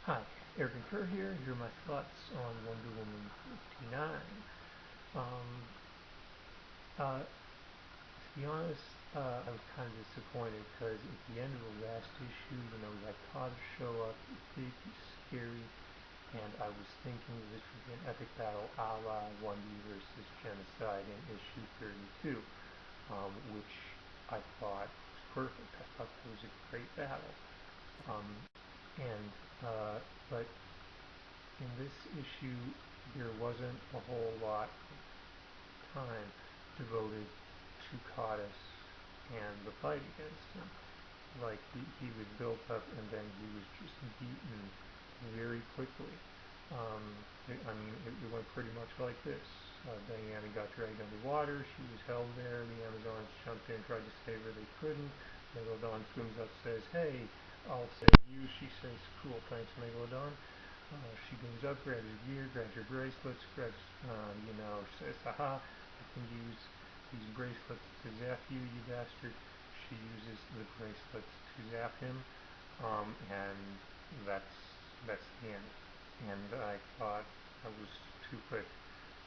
Hi, Eric and Kerr here. Here are my thoughts on Wonder Woman 59. Um, to be honest, I was kind of disappointed because at the end of the last issue, we had Carter show up, big, scary, and I was thinking this would be an epic battle a la Wonder versus Genocide in issue 32, which I thought was perfect. I thought that was a great battle. Um, and but in this issue, there wasn't a whole lot of time devoted to Codus and the fight against him. Like, he was built up and then he was just beaten very quickly. It went pretty much like this. Diana got dragged underwater. She was held there. The Amazons jumped in, tried to save her. They couldn't. Megalodon swims up, says, "Hey, I'll save you." She says, "Cool, thanks, Megalodon." She goes up, grabs her gear, grabs her bracelets, she says, "Haha, I can use these bracelets to zap you, you bastard." She uses the bracelets to zap him, and that's the end. And I thought that was too quick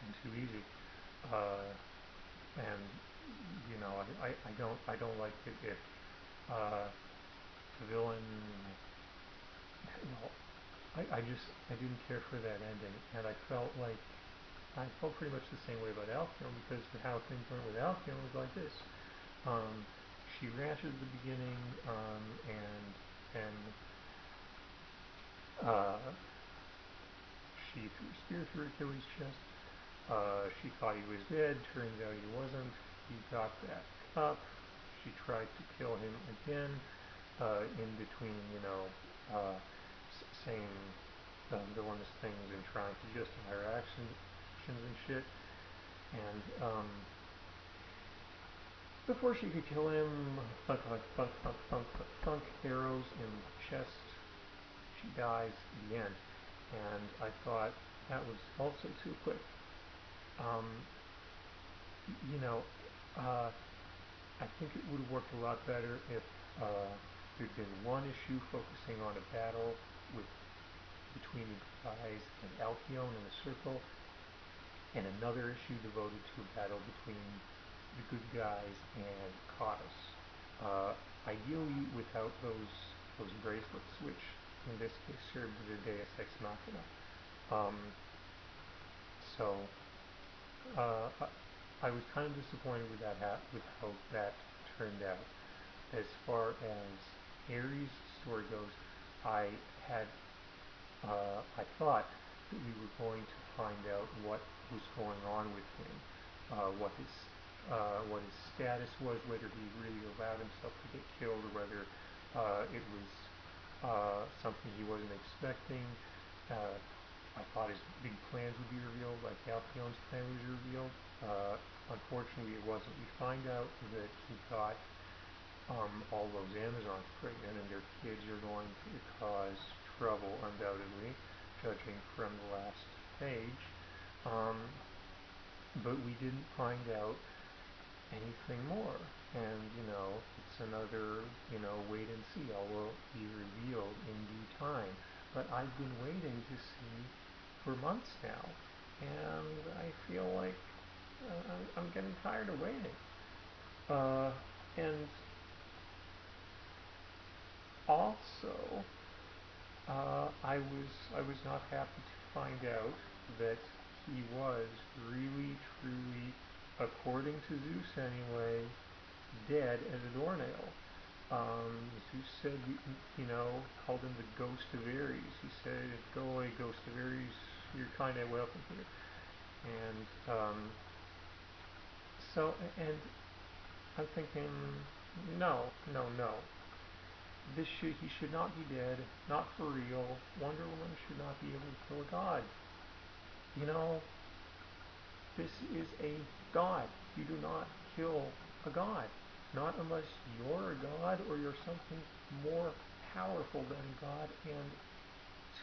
and too easy. Uh, and I don't like it if the villain. Well, I didn't care for that ending, and I felt pretty much the same way about Alcyon because how things went with Alcyon was like this. Um, she ranted at the beginning, and uh, she threw a spear through Achilles' chest. She thought he was dead. Turns out he wasn't. He got back up. She tried to kill him again. In between, saying villainous things and trying to justify her actions and shit. And before she could kill him, thunk, arrows in the chest. She dies at the end. And I thought that was also too quick. Um, you know, uh, I think it would have worked a lot better if there'd been one issue focusing on a battle with between the guys and Alcyon in a circle, and another issue devoted to a battle between the good guys and Codus. Ideally, without those bracelets, which in this case served as a Deus Ex Machina. Um, so I was kind of disappointed with with how that turned out. As far as Ares' story goes, I had I thought that we were going to find out what was going on with him, what his status was, whether he really allowed himself to get killed, or whether it was something he wasn't expecting. I thought his big plans would be revealed, like Alcyon's plan was revealed. Unfortunately, it wasn't. We find out that he got all those Amazons pregnant, and their kids are going to cause trouble, undoubtedly, judging from the last page. But we didn't find out anything more. And, it's another, wait and see. All will be revealed in due time. But I've been waiting to see for months now. And I feel like I'm getting tired of waiting. And also, I was not happy to find out that he was really, truly, according to Zeus anyway, dead as a doornail. Zeus said, called him the ghost of Ares. He said, "Go away, ghost of Ares. You're kind of welcome here." And and I'm thinking, no, no, no. He should not be dead, not for real. Wonder Woman should not be able to kill a god. You know, this is a god. You do not kill a god. Not unless you're a god or you're something more powerful than a god, and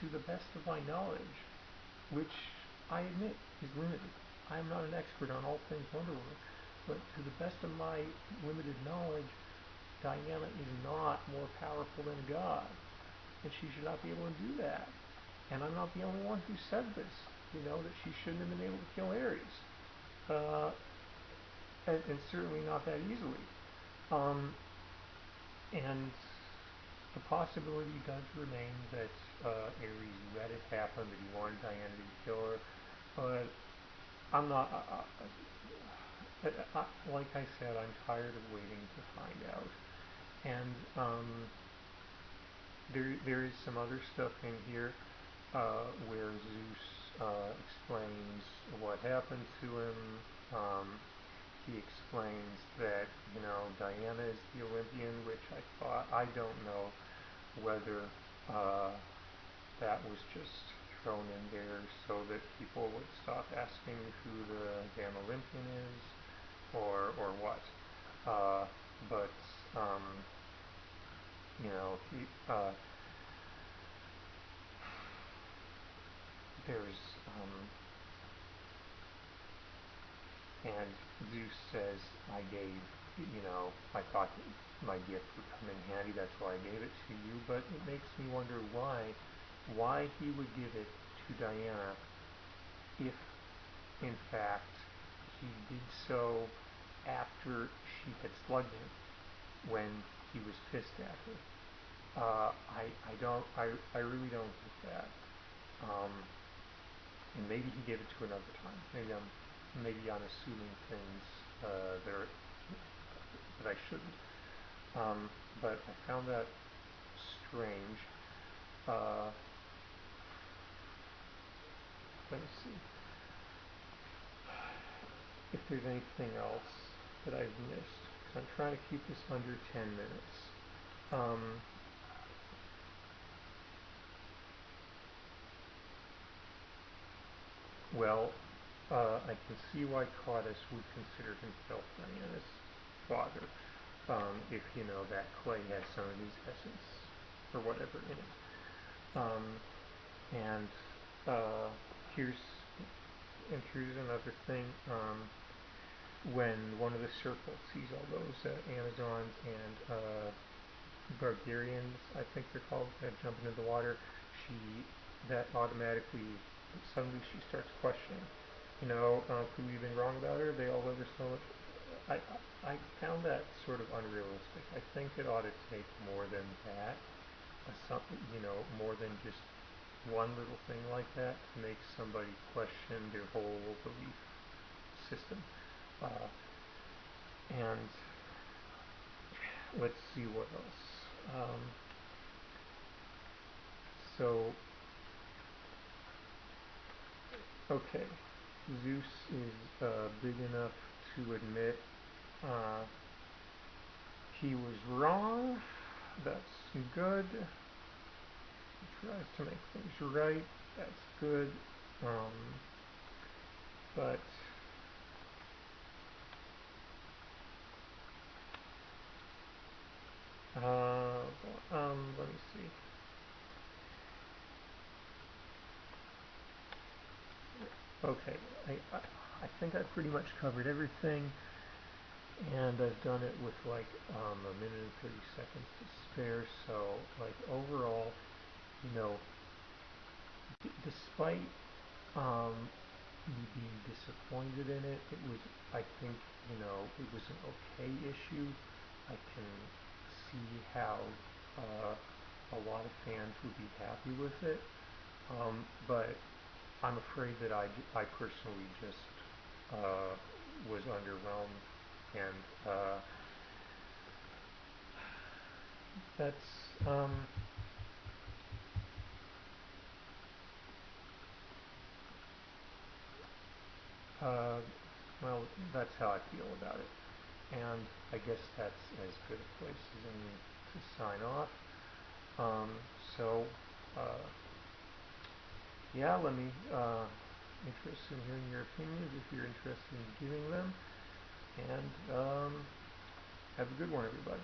to the best of my knowledge, which I admit is limited. I am not an expert on all things Wonder Woman, but to the best of my limited knowledge, Diana is not more powerful than a god, and she should not be able to do that. and I'm not the only one who said this, that she shouldn't have been able to kill Ares, uh, and certainly not that easily. Um, and the possibility does remain that Ares let it happen, that he wanted Diana to kill her, but I'm not. Like I said, I'm tired of waiting to find out. And there is some other stuff in here where Zeus explains what happened to him. He explains that Diana is the Olympian, which I don't know whether that was just thrown in there so that people would stop asking who the damn Olympian is, or what. But he, there's and Zeus says, I thought my gift would come in handy, that's why I gave it to you, but it makes me wonder why he would give it to Diana if, in fact, he did so after she had slugged him when he was pissed at her. I really don't get that. And maybe he gave it to another time. Maybe I'm assuming things that I shouldn't. But I found that strange. Let me see if there's anything else that I've missed. So I'm trying to keep this under 10 minutes. Well, I can see why Cautus would consider himself Diana's father, if that clay has some of his essence or whatever in it. And here's another thing. When one of the circle sees all those Amazons and Gargarians, I think they're called, jumping into the water, that automatically, suddenly she starts questioning. Could we have been wrong about her? They all love her so much. I found that sort of unrealistic. I think it ought to take more than that, more than just one little thing like that to make somebody question their whole belief system. And let's see what else. Okay, Zeus is big enough to admit he was wrong. That's good. He tries to make things right. That's good. But let me see. Okay, I think I've pretty much covered everything, and I've done it with like a minute and 30 seconds to spare. So overall, despite me being disappointed in it, I think it was an okay issue. I can see how a lot of fans would be happy with it, but I'm afraid that I personally just was underwhelmed, and that's well, that's how I feel about it, and I guess that's as good a place as any to sign off. So yeah, let me interested in hearing your opinions if you're interested in giving them, and have a good one, everybody.